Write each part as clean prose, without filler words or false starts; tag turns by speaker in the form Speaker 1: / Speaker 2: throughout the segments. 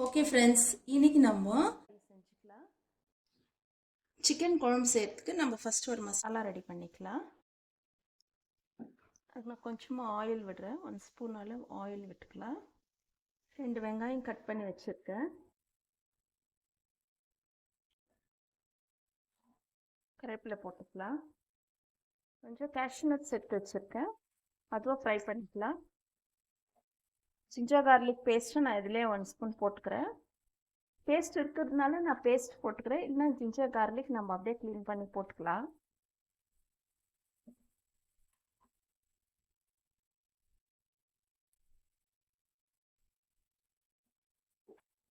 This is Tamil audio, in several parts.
Speaker 1: ஓகே ஃப்ரெண்ட்ஸ், இன்னைக்கு நம்ம செஞ்சுக்கலாம். சிக்கன் குழம்பு செய்யறதுக்கு நம்ம ஃபர்ஸ்ட் ஒரு மசாலா ரெடி பண்ணிக்கலாம். அதுக்கு நான் கொஞ்சமாக ஆயில் விடுறேன். 1 ஸ்பூன் அளவு ஆயில் விட்டுக்கலாம். 2 வெங்காயம் கட் பண்ணி வச்சுருக்கேன். கருவேப்பிலை போட்டுக்கலாம். கொஞ்சம் கேஷ்யூ நட்ஸ் எடுத்து வச்சுருக்கேன், அதுவும் ஃப்ரை பண்ணிக்கலாம். ஜிஞ்சர் கார்லிக் பேஸ்ட்டு நான் இதுலேயே 1 ஸ்பூன் போட்டுக்கிறேன். பேஸ்ட் இருக்கிறதுனால நான் பேஸ்ட் போட்டுக்கிறேன், இல்லைன்னா ஜிஞ்சர் கார்லிக் நம்ம அப்படியே க்ளீன் பண்ணி போட்டுக்கலாம்.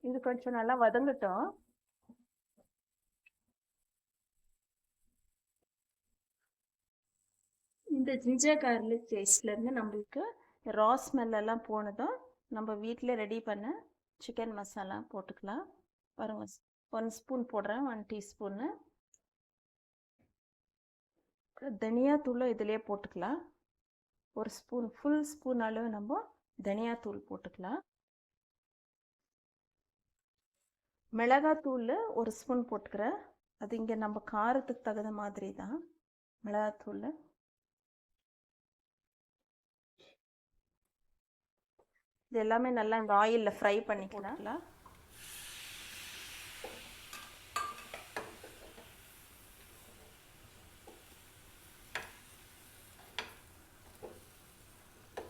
Speaker 1: இது கொஞ்சம் நல்லா வதங்கட்டும். இந்த ஜிஞ்சர் கார்லிக் பேஸ்ட்லேருந்து நம்மளுக்கு ரா ஸ்மெல்லாம் போனதும் நம்ம வீட்டில் ரெடி பண்ண சிக்கன் மசாலா போட்டுக்கலாம். பாருங்க, 1 ஸ்பூன் போடுறேன், 1 டீஸ்பூன்னு. தனியாத்தூளும் இதிலே போட்டுக்கலாம். 1 ஸ்பூன், ஃபுல் ஸ்பூன் அளவு நம்ம தனியாத்தூள் போட்டுக்கலாம். மிளகாத்தூள் 1 ஸ்பூன் போட்டுக்கிறேன். அது இங்கே நம்ம காரத்துக்கு தகுந்த மாதிரி தான் மிளகாத்தூள். இது எல்லாமே நல்லா இந்த ஆயிலில் ஃப்ரை பண்ணிக்கலாம்.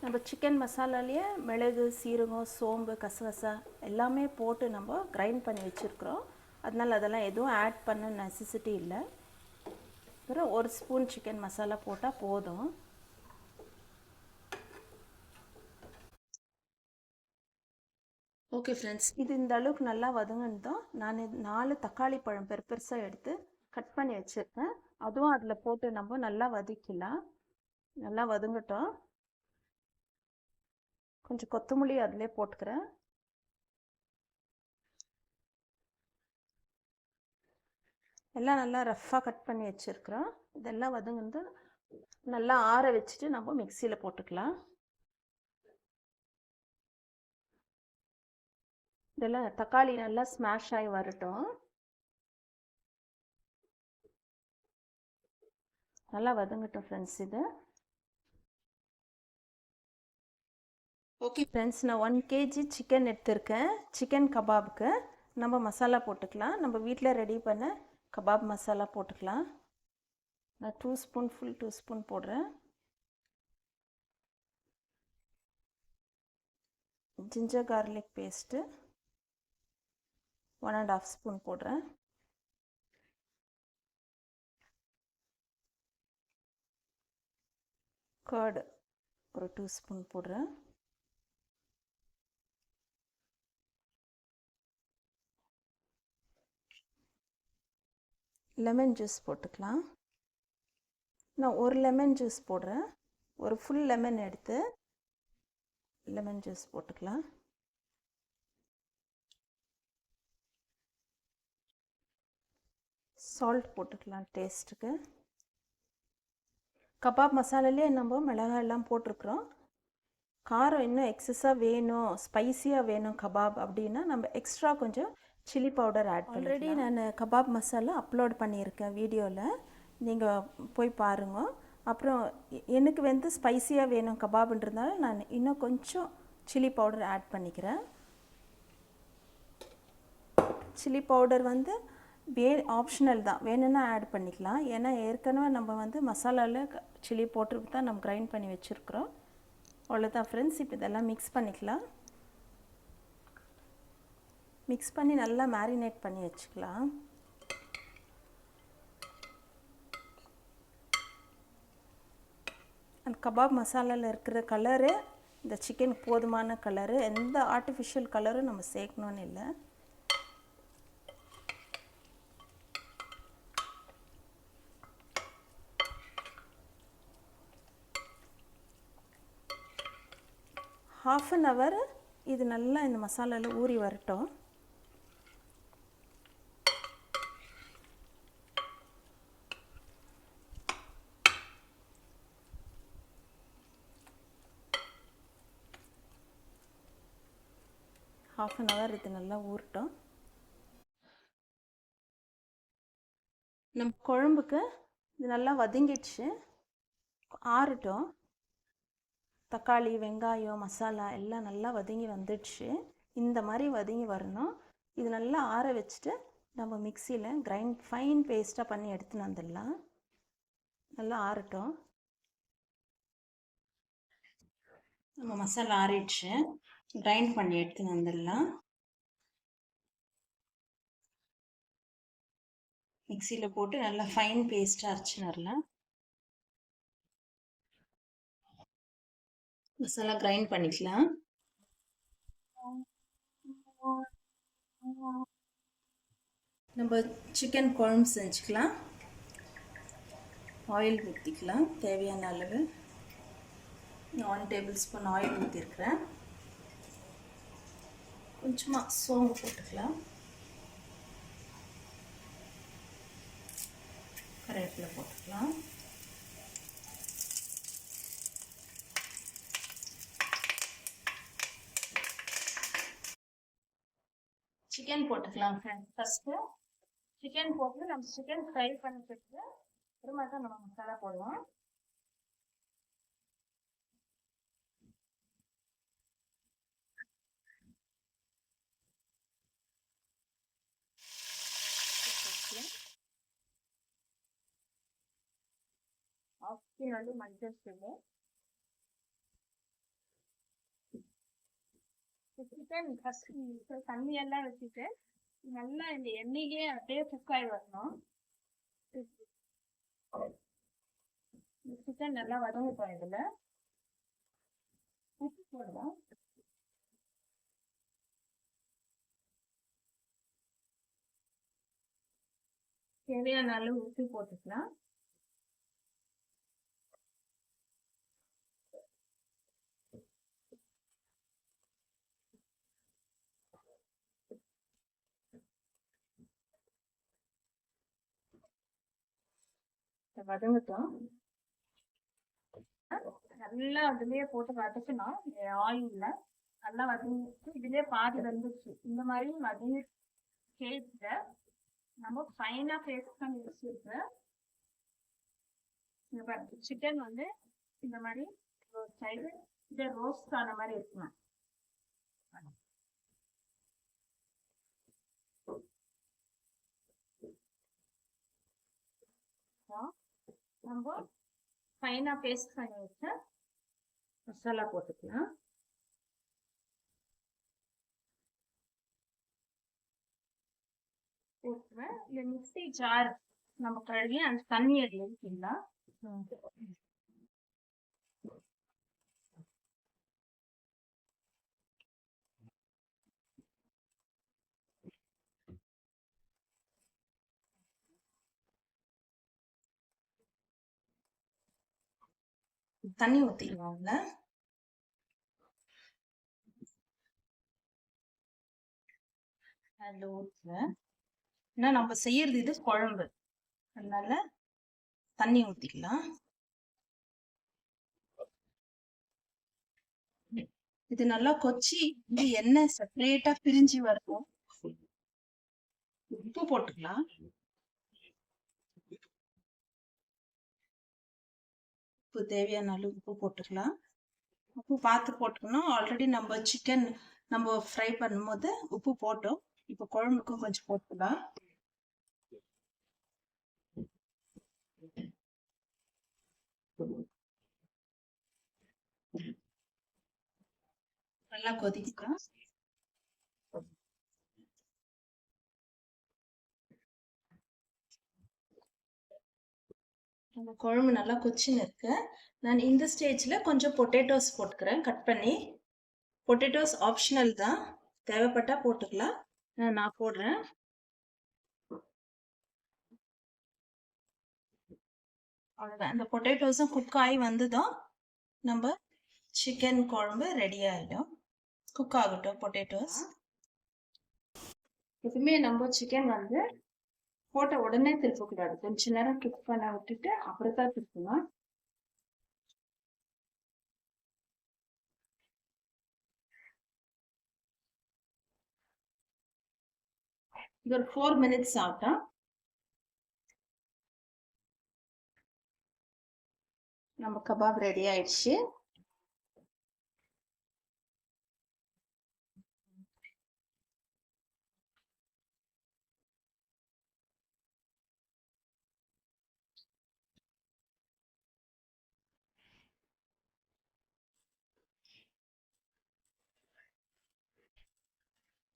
Speaker 1: நம்ம சிக்கன் மசாலாலேயே மிளகு, சீரகம், சோம்பு, கசகசா எல்லாமே போட்டு நம்ம கிரைண்ட் பண்ணி வச்சுருக்குறோம். அதனால் அதெல்லாம் எதுவும் ஆட் பண்ண நெசசிட்டி இல்லை. அப்புறம் 1 ஸ்பூன் சிக்கன் மசாலா போட்டால் போதும். ஓகே ஃப்ரெண்ட்ஸ், இது இந்த அளவுக்கு நல்லா வதங்கினதும் நான் 4 தக்காளி பழம் பெருசாக எடுத்து கட் பண்ணி வச்சுருக்கேன். அதுவும் அதில் போட்டு நம்ம நல்லா வதக்கலாம். நல்லா வதங்கட்டும். கொஞ்சம் கொத்தமல்லி அதிலே போட்டுக்கிறேன். எல்லாம் நல்லா ரஃப்பாக கட் பண்ணி வச்சுருக்குறோம். இதெல்லாம் வதங்கினது நல்லா ஆற வச்சுட்டு நம்ம மிக்சியில் போட்டுக்கலாம். இதெல்லாம் தக்காளி நல்லா ஸ்மாஷ் ஆகி வரட்டும். நல்லா வதங்கட்டும் ஃப்ரெண்ட்ஸ் இது. ஓகே ஃப்ரெண்ட்ஸ், நான் 1 கேஜி சிக்கன் எடுத்திருக்கேன். சிக்கன் கபாபுக்கு நம்ம மசாலா போட்டுக்கலாம். நம்ம வீட்டில் ரெடி பண்ண கபாப் மசாலா போட்டுக்கலாம். நான் 2 ஸ்பூன், ஃபுல் 2 ஸ்பூன் போடுறேன். ஜிஞ்சர் கார்லிக் பேஸ்ட்டு 1 1/2 ஸ்பூன் போடுறேன். கர்டு ஒரு 2 ஸ்பூன் போடுறேன். லெமன் ஜூஸ் போட்டுக்கலாம். நான் 1 லெமன் ஜூஸ் போடுறேன். ஒரு ஃபுல் லெமன் எடுத்து லெமன் ஜூஸ் போட்டுக்கலாம். சால்ட் போட்டுக்கலாம் டேஸ்ட்டுக்கு. கபாப் மசாலாலே நம்ம மிளகாய் எல்லாம் போட்டிருக்குறோம். காரம் இன்னும் எக்ஸஸாக வேணும், ஸ்பைஸியாக வேணும் கபாப் அப்படின்னா நம்ம எக்ஸ்ட்ரா கொஞ்சம் சில்லி பவுடர் ஆட் பண்ணி. ஆல்ரெடி நான் கபாப் மசாலா அப்லோட் பண்ணியிருக்கேன் வீடியோவில், நீங்கள் போய் பாருங்க. அப்புறம் எனக்கு வந்து ஸ்பைஸியாக வேணும் கபாப்ன்றதுனால நான் இன்னும் கொஞ்சம் சில்லி பவுடர் ஆட் பண்ணிக்கிறேன். சில்லி பவுடர் வந்து ஆப்ஷனல் தான், வேணும்னா ஆட் பண்ணிக்கலாம். ஏன்னா ஏற்கனவே நம்ம வந்து மசாலாவில் சில்லி போட்டு தான் நம்ம கிரைண்ட் பண்ணி வச்சுருக்குறோம். அவ்வளோதான் ஃப்ரெண்ட்ஸ். இப்போ இதெல்லாம் மிக்ஸ் பண்ணிக்கலாம். மிக்ஸ் பண்ணி நல்லா மேரினேட் பண்ணி வச்சுக்கலாம். அந்த கபாப் மசாலாவில் இருக்கிற கலரு இந்த சிக்கனுக்கு போதுமான கலரு, எந்த ஆர்டிஃபிஷியல் கலரும் நம்ம சேர்க்கணுன்னு இல்லை. ½ அன் ஹவர் இது நல்லா இந்த மசாலாவில் ஊறி வரட்டும். 1/2 அன் ஹவர் இது நல்லா ஊறட்டும். நம்ம குழம்புக்கு இது நல்லா வதங்கிடுச்சு, ஆறட்டும். தக்காளி, வெங்காயம், மசாலா எல்லாம் நல்லா வதங்கி வந்துடுச்சு. இந்த மாதிரி வதங்கி வரணும். இது நல்லா ஆற வச்சுட்டு நம்ம மிக்சியில் ஃபைன் பேஸ்ட்டாக பண்ணி எடுத்துன்னு வந்துடலாம். நல்லா ஆறட்டும். நம்ம மசாலா ஆறிடுச்சு, கிரைண்ட் பண்ணி எடுத்துன்னு வந்துடலாம். மிக்சியில் போட்டு நல்லா ஃபைன் பேஸ்ட்டாக அரைச்சின்னு வரலாம். மசாலா கிரைண்ட் பண்ணிக்கலாம். நம்ம சிக்கன் குழம்பு செஞ்சுக்கலாம். ஆயில் ஊற்றிக்கலாம் தேவையான அளவு. 1 டேபிள் ஸ்பூன் ஆயில் ஊற்றிருக்கிறேன். கொஞ்சமாக சோம்பு போட்டுக்கலாம். கருவேப்பிலை போட்டுக்கலாம். சிக்கன் போட்டுக்கலாம் ஃப்ரெண்ட்ஸ். ஃபஸ்ட்டு சிக்கன் போட்டு நம்ம சிக்கன் ஃப்ரை பண்ணிட்டு அப்புறமா தான் நம்ம மசாலா போடுவோம். ஆப்ஷனல் மஞ்சள் தூள். சிக்கன் ஃபஸ்ட்டு தண்ணியெல்லாம் வச்சுட்டு நல்லா இந்த எண்ணெயிலே அப்படியே குக் ஆகி வரணும். சிக்கன் நல்லா வதங்கட்டும். இதில் உப்பு போடலாம். தேவையான அளவு உப்பு போட்டுக்கலாம். வதங்கட்டும். நல்லா அதுலயே போட்டு வதக்கணும். ஆயில்ல நல்லா வதங்கிட்டு இதுலயே பாதி வந்துச்சு. இந்த மாதிரி வதங்கி கேட்டு நம்ம ஃபைனா பேஸ்ட் பண்ணி வச்சிருக்கு. சிக்கன் வந்து இந்த மாதிரி ஒரு சைடு இதை ரோஸ்ட் ஆன மாதிரி இருக்கணும். நம்ம ஃபைனா பேஸ்ட் பண்ணி வச்ச மசாலா போட்டுக்கலாம். போட்டுருவேன். இந்த மிக்ஸி ஜார் நம்ம கழுவி அந்த தண்ணி அதில் ஊற்றிடலாம். தண்ணி ஊற்றிடுவாங்க. அதில் ஊற்றுவேன். ஏன்னா நம்ம செய்யறது இது குழம்பு, அதனால தண்ணி ஊற்றிக்கலாம். இது நல்லா கொச்சி இது எண்ணெய் செப்பரேட்டா பிரிஞ்சு வரும். உப்பு போட்டுக்கலாம். உப்பு தேவையான அளவு உப்பு போட்டுக்கலாம். உப்பு பார்த்து போட்டுக்கணும். ஆல்ரெடி நம்ம சிக்கன் நம்ம ஃப்ரை பண்ணும்போது உப்பு போட்டோம். இப்போ குழம்புக்கும் கொஞ்சம் போட்டுக்கலாம். நல்லா கொதிக்கலாம். நம்ம குழம்பு நல்லா கொச்சின்னு இருக்கு. நான் இந்த ஸ்டேஜில் கொஞ்சம் பொட்டேட்டோஸ் போட்டுக்கிறேன் கட் பண்ணி. பொட்டேட்டோஸ் ஆப்ஷனல் தான், தேவைப்பட்டா போட்டுக்கலாம். நான் போடுறேன். அவ்வளோதான். இந்த பொட்டேட்டோஸும் குக் ஆகி வந்ததும் நம்ம சிக்கன் குழம்பு ரெடி ஆகிடும். குக் ஆகட்டும் பொட்டேட்டோஸ். எப்பவுமே நம்ம சிக்கன் வந்து போட்ட உடனே திருப்பக்கூடாது. கொஞ்ச நேரம் குக் பண்ண விட்டுட்டு அப்புறம் தான் திருப்பணும். இது ஒரு 4 minutes ஆகட்டும். நம்ம கபாப் ரெடி ஆயிடுச்சு.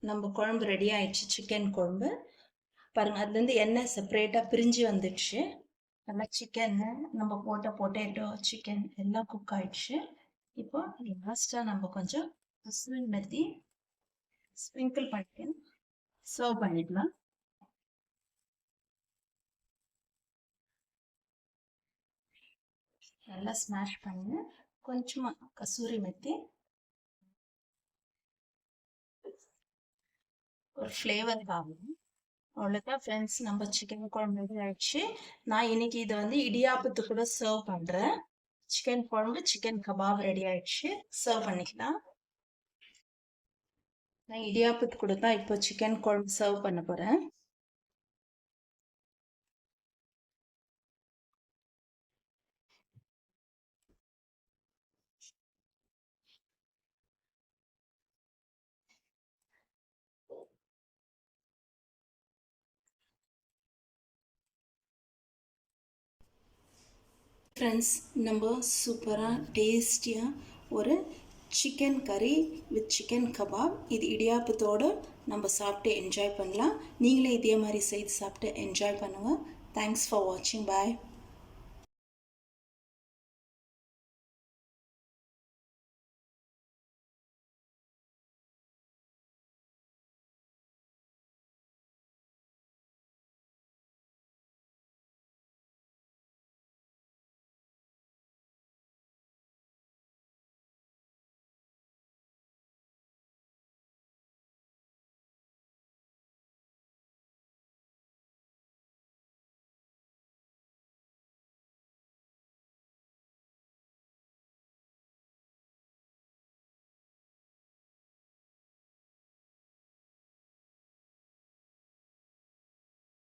Speaker 1: நம்ம குழம்பு ரெடி ஆயிடுச்சு. சிக்கன் குழம்பு பாருங்க, அதுலேருந்து எண்ணெய் செப்பரேட்டாக பிரிஞ்சு வந்துடுச்சு. நல்லா சிக்கன், நம்ம போட்ட பொட்டேட்டோ, சிக்கன் எல்லாம் குக் ஆயிடுச்சு. இப்போ லாஸ்ட்டாக நம்ம கொஞ்சம் கசூரி மெத்தி ஸ்ப்ரிங்கிள் பண்ணி சர்வ் பண்ணிடலாம். நல்லா ஸ்மாஷ் பண்ணி கொஞ்சமாக கசூரி மெத்தி ஒரு ஃப்ளேவர் ஆகும். அவ்வளோதான் ஃப்ரெண்ட்ஸ், நம்ம சிக்கன் குழம்பு ரெடி ஆயிடுச்சு. நான் இன்னைக்கு இதை வந்து இடியாப்பத்து கூட சர்வ் பண்ணுறேன். சிக்கன் குழம்பு, சிக்கன் கபாப் ரெடி ஆயிடுச்சு. சர்வ் பண்ணிக்கலாம். நான் இடியாப்பத்து கூட தான் இப்போ சிக்கன் குழம்பு சர்வ் பண்ண போகிறேன். ஃப்ரெண்ட்ஸ், நம்ம சூப்பராக டேஸ்டியாக ஒரு சிக்கன் கறி வித் சிக்கன் கபாப், இது இடியாப்பத்தோடு நம்ம சாப்பிட்டு என்ஜாய் பண்ணலாம். நீங்களே இதே மாதிரி செய்து சாப்பிட்டு என்ஜாய் பண்ணுங்கள். தேங்க்ஸ் ஃபார் வாட்சிங். பாய்.